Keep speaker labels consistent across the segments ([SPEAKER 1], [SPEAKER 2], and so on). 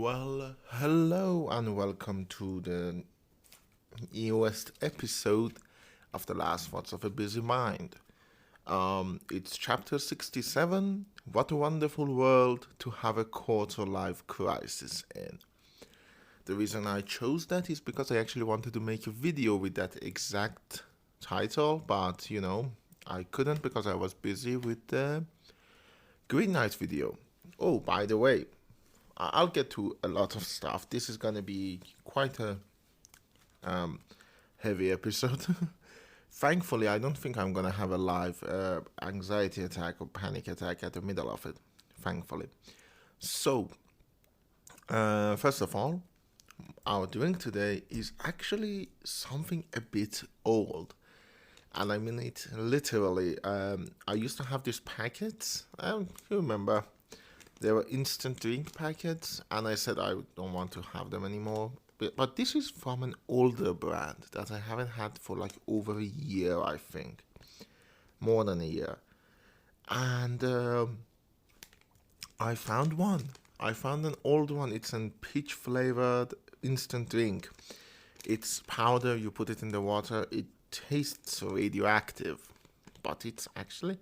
[SPEAKER 1] Well, hello and welcome to the newest episode of The Last Thoughts of a Busy Mind. It's chapter 67. What a wonderful world to have a quarter life crisis in. The reason I chose that is because I actually wanted to make a video with that exact title, but I couldn't because I was busy with the Green Knight video. Oh, by the way, I'll get to a lot of stuff. This is gonna be quite a heavy episode. Thankfully, I don't think I'm gonna have a live anxiety attack or panic attack at the middle of it. Thankfully. So, first of all, our drink today is actually something a bit old. And I mean it literally. I used to have these packets. You remember? They were instant drink packets, and I said I don't want to have them anymore. But this is from an older brand that I haven't had for like over a year, I think. More than a year. And I found one. I found an old one. It's a peach flavored instant drink. It's powder, you put it in the water. It tastes radioactive. But it's actually,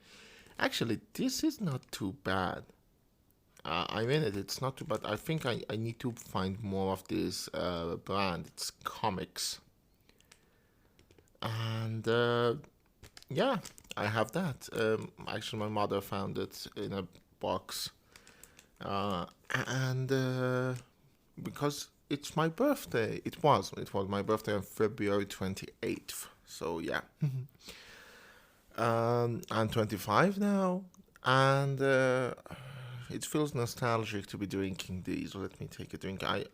[SPEAKER 1] this is not too bad. I mean it's not too bad. I think I need to find more of this brand. It's comics. And yeah, I have that. Actually, my mother found it in a box. And because it's my birthday. It was my birthday on February 28th. So yeah. I'm 25 now. And it feels nostalgic to be drinking these. Let me take a drink. I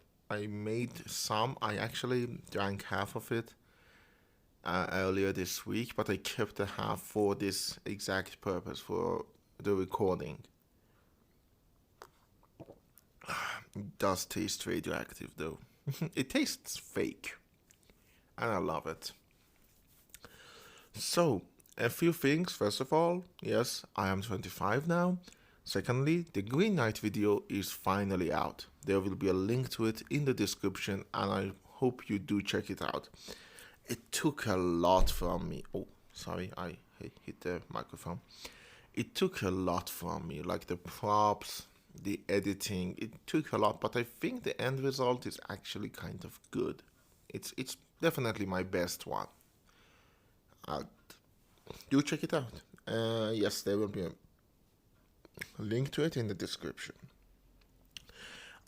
[SPEAKER 1] made some. I actually drank half of it earlier this week, but I kept the half for this exact purpose, for the recording. It does taste radioactive though. It tastes fake, and I love it. So, a few things. First of all, yes, I am 25 now. Secondly, the Green Knight video is finally out. There will be a link to it in the description, and I hope you do check it out. It took a lot from me. Oh, sorry, I hit the microphone. It took a lot from me, like the props, the editing. It took a lot, but I think the end result is actually kind of good. It's definitely my best one. Do check it out. Yes, there will be a link to it in the description.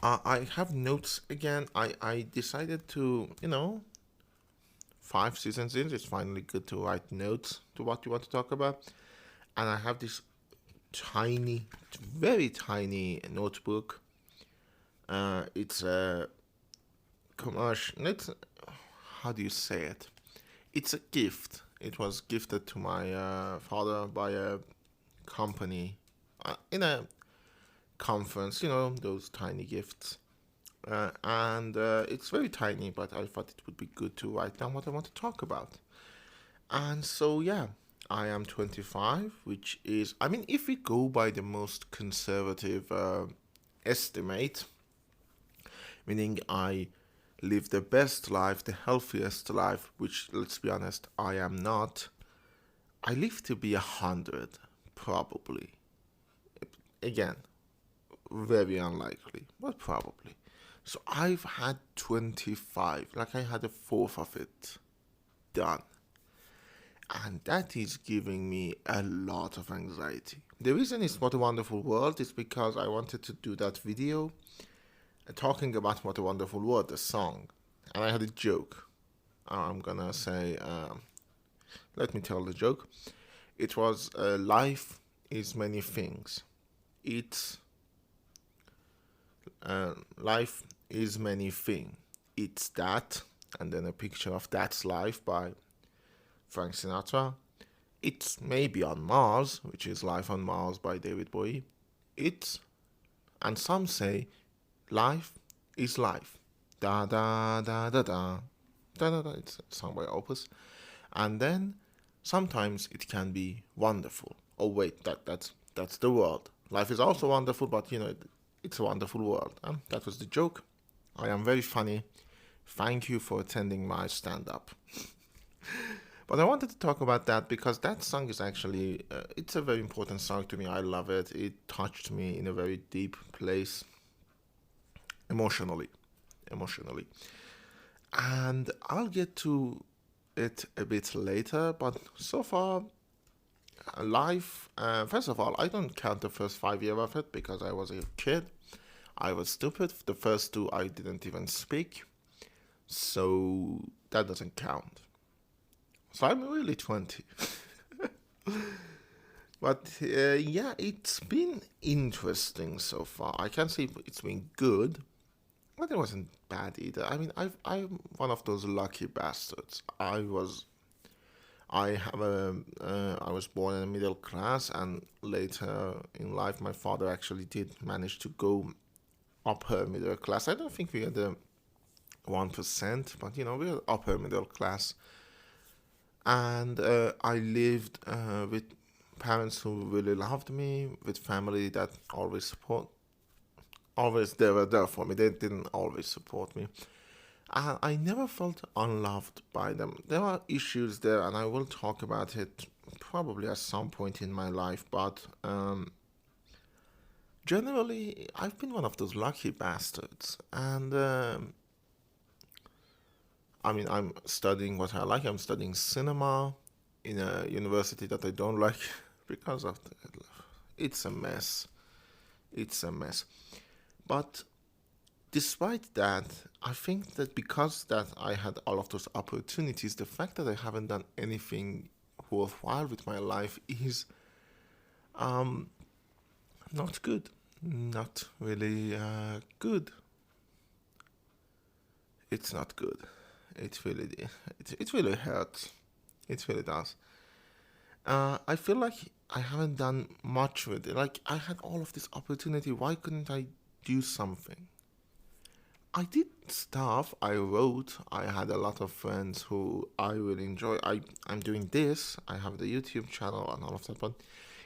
[SPEAKER 1] I have notes again. I decided to, 5 seasons in, it's finally good to write notes to what you want to talk about. And I have this tiny, very tiny notebook. It's a commercial. How do you say it? It's a gift. It was gifted to my father by a company in a conference, those tiny gifts. And it's very tiny, but I thought it would be good to write down what I want to talk about. And so, yeah, I am 25, which is, I mean, if we go by the most conservative estimate, meaning I live the best life, the healthiest life, which, let's be honest, I am not, I live to be 100, probably. Again, very unlikely, but probably. So I've had 25, like I had a fourth of it done. And that is giving me a lot of anxiety. The reason it's What a Wonderful World is because I wanted to do that video talking about What a Wonderful World, the song. And I had a joke. I'm gonna say, let me tell the joke. It was, life is many things. It's life is many things. It's that, and then a picture of That's Life by Frank Sinatra. It's maybe on Mars, which is Life on Mars by David Bowie. It's, and some say, life is life. Da da da da da. Da da da. It's a song by Opus. And then sometimes it can be wonderful. Oh wait, that's the world. Life is also wonderful, but it's a wonderful world. That was the joke. I am very funny. Thank you for attending my stand up. But I wanted to talk about that because that song is actually, it's a very important song to me. I love it. It touched me in a very deep place emotionally. Emotionally. And I'll get to it a bit later, but so far, life, first of all, I don't count the first 5 years of it because I was a kid. I was stupid. The first two, I didn't even speak. So that doesn't count. So I'm really 20. But yeah, it's been interesting so far. I can't say it's been good, but it wasn't bad either. I mean, I'm one of those lucky bastards. I was born in a middle class, and later in life, my father actually did manage to go upper middle class. I don't think we are the 1%, but we're upper middle class. And I lived with parents who really loved me, with family that always they were there for me. They didn't always support me. I never felt unloved by them. There are issues there, and I will talk about it probably at some point in my life. But generally, I've been one of those lucky bastards. And I mean, I'm studying what I like. I'm studying cinema in a university that I don't like because of it's a mess. It's a mess. But despite that, I think that because that I had all of those opportunities, the fact that I haven't done anything worthwhile with my life is not good. Not really good. It's not good. It really hurts. It really does. I feel like I haven't done much with it. Like I had all of this opportunity. Why couldn't I do something? I did stuff. I wrote. I had a lot of friends who I really enjoy. I'm doing this. I have the YouTube channel and all of that, but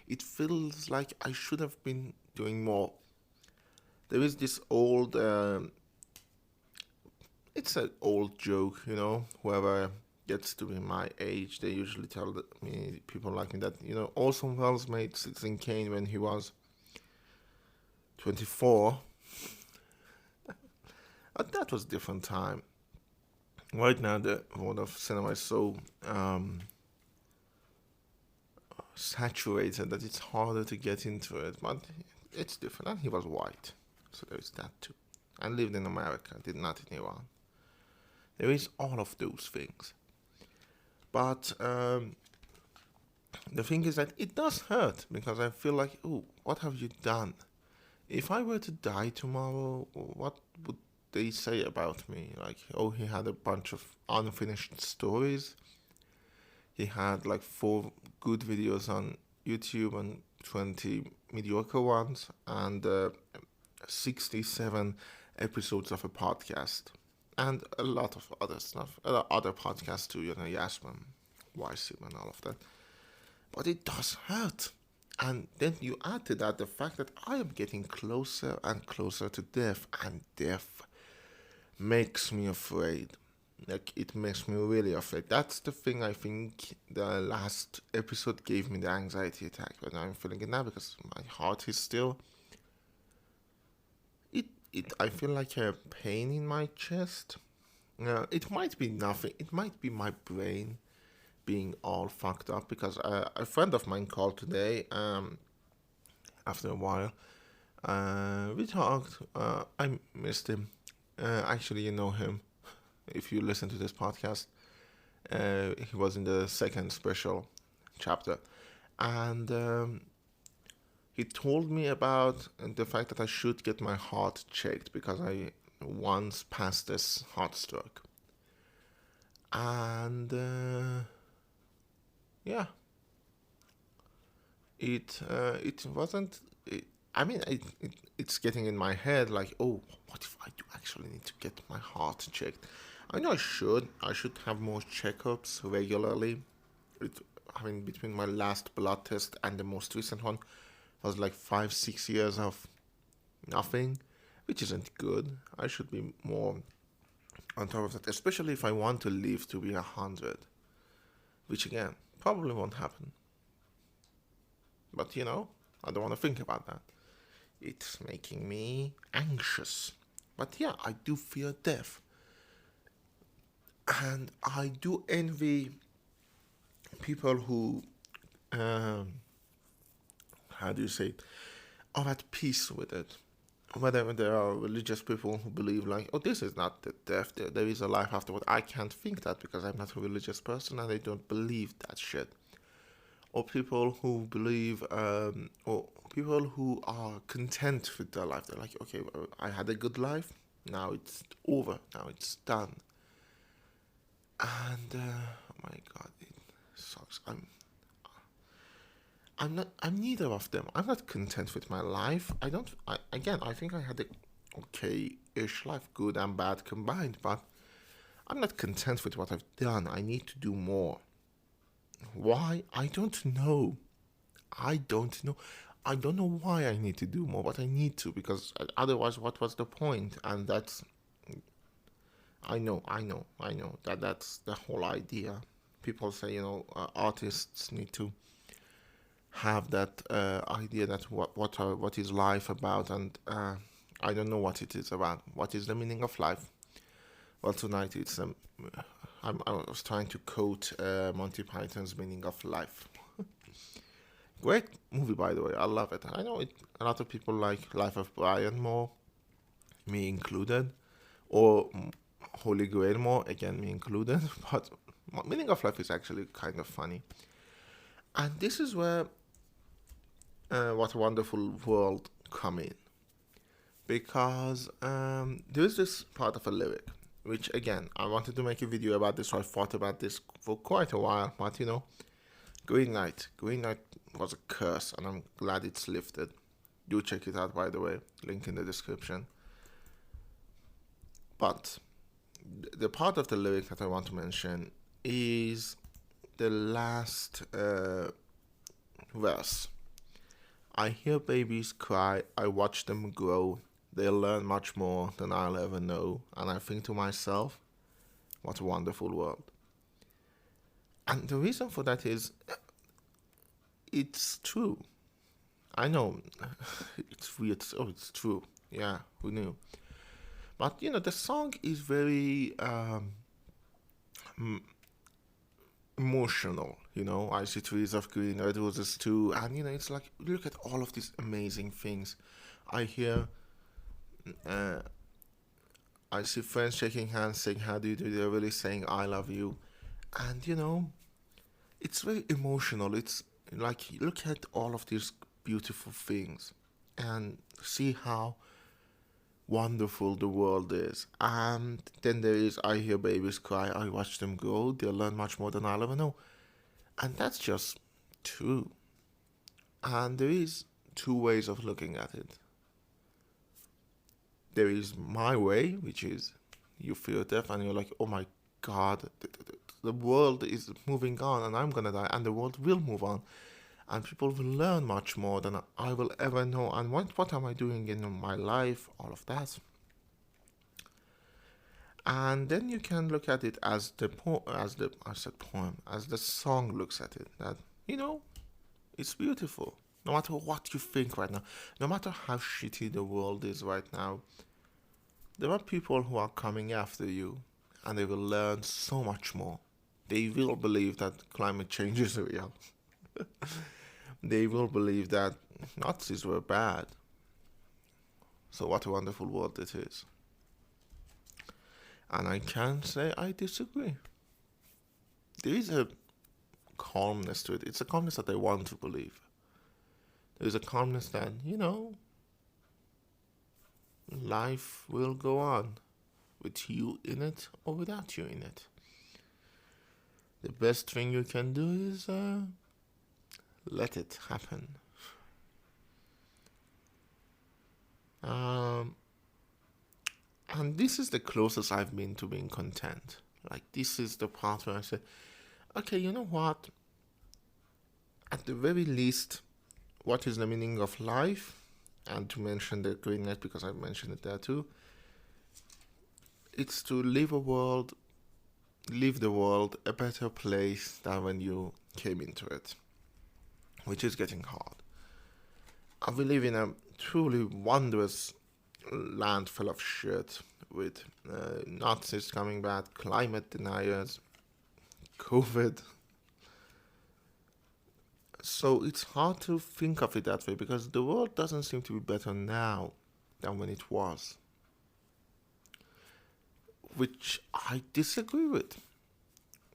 [SPEAKER 1] it feels like I should have been doing more. There is this old. It's an old joke, Whoever gets to be my age, they usually tell me people like me that Orson Welles made Citizen Kane when he was 24. But that was a different time. Right now, the world of cinema is so saturated that it's harder to get into it. But it's different. And he was white, so there is that too. I lived in America, did not in Iran. There is all of those things. But the thing is that it does hurt because I feel like, oh, what have you done? If I were to die tomorrow, what would they say about me? Like, oh, he had a bunch of unfinished stories. He had like 4 good videos on YouTube and 20 mediocre ones, and 67 episodes of a podcast. And a lot of other stuff, other podcasts too, Yasmin, YSIM, and all of that. But it does hurt. And then you add to that the fact that I am getting closer and closer to death, and death makes me afraid. Like, it makes me really afraid. That's the thing I think the last episode gave me the anxiety attack, but I'm feeling it now because my heart is still. I feel like a pain in my chest. It might be nothing. It might be my brain being all fucked up because a friend of mine called today. After a while, we talked. I missed him. Actually, you know him. If you listen to this podcast, he was in the second special chapter, and he told me about the fact that I should get my heart checked because I once passed this heart stroke. And yeah, it wasn't. I mean, it's getting in my head like, oh, what if I do actually need to get my heart checked? I know I should. I should have more checkups regularly. It, I mean, between my last blood test and the most recent one was like 5, 6 years of nothing, which isn't good. I should be more on top of that, especially if I want to live to be 100, which again, probably won't happen. But I don't want to think about that. It's making me anxious. But yeah, I do fear death. And I do envy people who, um, how do you say it, are at peace with it. Whether there are religious people who believe, like, oh, this is not the death, there is a life afterward. I can't think that because I'm not a religious person and I don't believe that shit. Or people who believe, or people who are content with their life. They're like, okay, well, I had a good life, now it's over, now it's done. And oh my god, it sucks. I'm not. I'm neither of them. I'm not content with my life. I don't. Again, I think I had a okay-ish life, good and bad combined. But I'm not content with what I've done. I need to do more. Why? I don't know. I don't know. I don't know why I need to do more, but I need to because otherwise, what was the point? And that's. I know that that's the whole idea. People say, artists need to have that idea that what is life about, and I don't know what it is about. What is the meaning of life? Well, tonight I was trying to quote Monty Python's meaning of life. Great movie, by the way. I love it. I know it. A lot of people like Life of Brian more, me included, or Holy Grail more, again me included. But meaning of life is actually kind of funny, and this is where What a Wonderful World come in, because there is this part of a lyric, which again I wanted to make a video about this, so I thought about this for quite a while. But Green Night was a curse, and I'm glad it's lifted. Do check it out, by the way. Link in the description. But the part of the lyric that I want to mention is the last verse. I hear babies cry, I watch them grow. They'll learn much more than I'll ever know. And I think to myself, what a wonderful world. And the reason for that is, it's true. I know, it's weird. Oh, it's true. Yeah, who knew? But the song is very emotional. I see trees of green, red roses too, and it's like, look at all of these amazing things. I hear, uh, I see friends shaking hands, saying how do you do. They're really saying I love you, and it's very emotional. It's like, look at all of these beautiful things, and see how wonderful the world is. And then there is, I hear babies cry, I watch them grow, they'll learn much more than I'll ever know. And that's just true. And there is two ways of looking at it. There is my way, which is you feel death and you're like, oh my god, the world is moving on and I'm gonna die, and the world will move on. And people will learn much more than I will ever know. And what am I doing in my life? All of that. And then you can look at it as as the song looks at it. That it's beautiful. No matter what you think right now, no matter how shitty the world is right now, there are people who are coming after you, and they will learn so much more. They will believe that climate change is real. They will believe that Nazis were bad. So what a wonderful world it is. And I can say I disagree. There is a calmness to it. It's a calmness that I want to believe. There's a calmness that, life will go on with you in it or without you in it. The best thing you can do is let it happen. And this is the closest I've been to being content. Like, this is the part where I say, okay, you know what? At the very least, what is the meaning of life? and to mention the greenness because I mentioned it there too, it's to leave the world a better place than when you came into it, which is getting hard. We live in a truly wondrous land full of shit with Nazis coming back, climate deniers, COVID. So it's hard to think of it that way because the world doesn't seem to be better now than when it was, which I disagree with.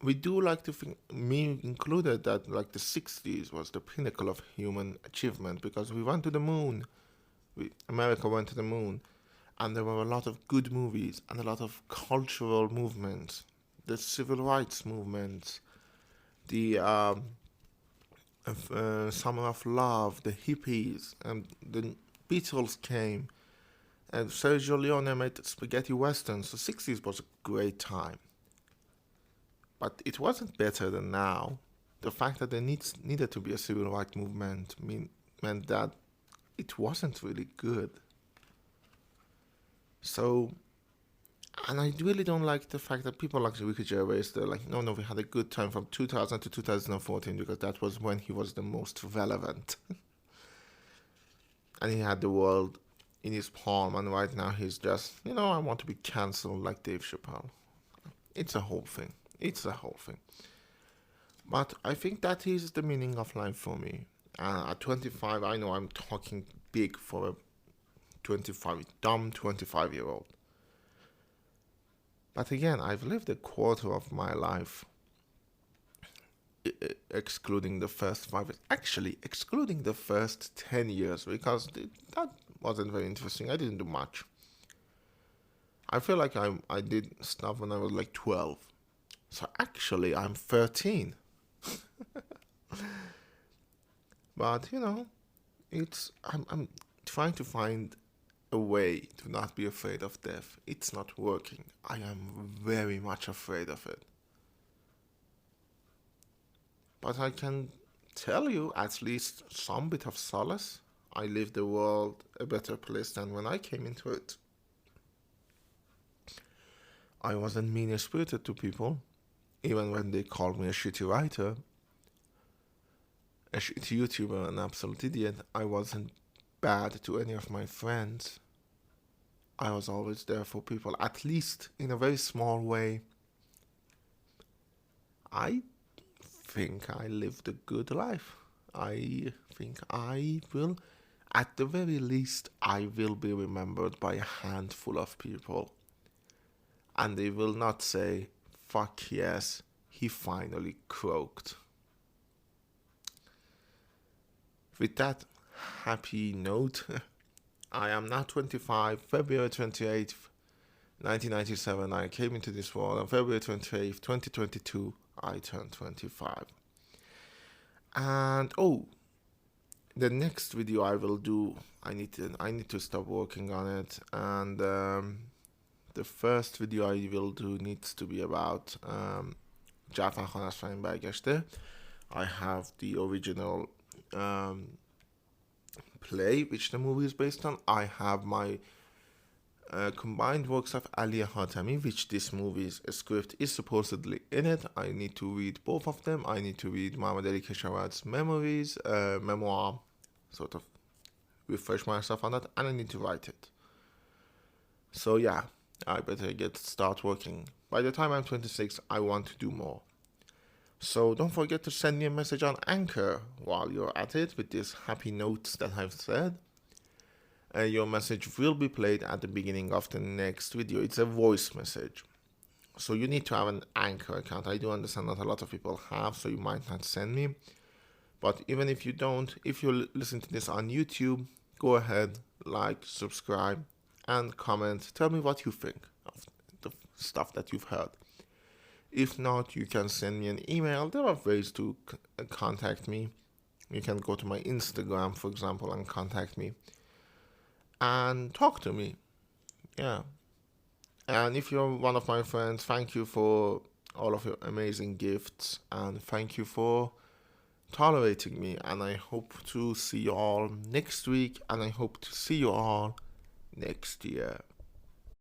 [SPEAKER 1] We do like to think, me included, that like the 60s was the pinnacle of human achievement because we went to the moon. America went to the moon, and there were a lot of good movies and a lot of cultural movements, the civil rights movement, the Summer of Love, the hippies, and the Beatles came, and Sergio Leone made spaghetti westerns. The 60s was a great time, but it wasn't better than now. The fact that there needed to be a civil rights movement meant that it wasn't really good. So, and I really don't like the fact that people like Ricky Gervais, they're like, no, we had a good time from 2000 to 2014 because that was when he was the most relevant. And he had the world in his palm, and right now he's just, I want to be cancelled like Dave Chappelle. It's a whole thing. But I think that is the meaning of life for me. At 25, I know I'm talking big for a 25-year-old. But again, I've lived a quarter of my life, excluding the first 5 years. Actually, excluding the first 10 years, because that wasn't very interesting. I didn't do much. I feel like I did stuff when I was like 12. So actually, I'm 13. But, I'm trying to find a way to not be afraid of death. It's not working. I am very much afraid of it. But I can tell you at least some bit of solace. I leave the world a better place than when I came into it. I wasn't mean-spirited to people, even when they called me a shitty writer, a shitty YouTuber, an absolute idiot. I wasn't bad to any of my friends. I was always there for people, at least in a very small way. I think I lived a good life. I think I will, at the very least, I will be remembered by a handful of people. And they will not say, fuck yes, he finally croaked. With that happy note, I am now 25, February 28th, 1997, I came into this world. On February 28th, 2022, I turned 25. And, the next video I will do, I need to stop working on it. And the first video I will do needs to be about Jafar Khan as Fein Bergeshte. I have the original play, which the movie is based on. I have my combined works of Aliya Hatami, which this movie's script is supposedly in it. I need to read both of them. I need to read Muhammad Ali Keshavar's memoir, sort of refresh myself on that, and I need to write it. So yeah, I better start working. By the time I'm 26, I want to do more. So don't forget to send me a message on Anchor while you're at it with these happy notes that I've said. Your message will be played at the beginning of the next video. It's a voice message. So you need to have an Anchor account. I do understand not a lot of people have, so you might not send me. But even if you don't, if you listen to this on YouTube, go ahead, like, subscribe, and comment. Tell me what you think of the stuff that you've heard. If not, you can send me an email. There are ways to contact me. You can go to my Instagram, for example, and contact me and talk to me. Yeah. And if you're one of my friends, thank you for all of your amazing gifts, and thank you for tolerating me. And I hope to see you all next week. And I hope to see you all next year.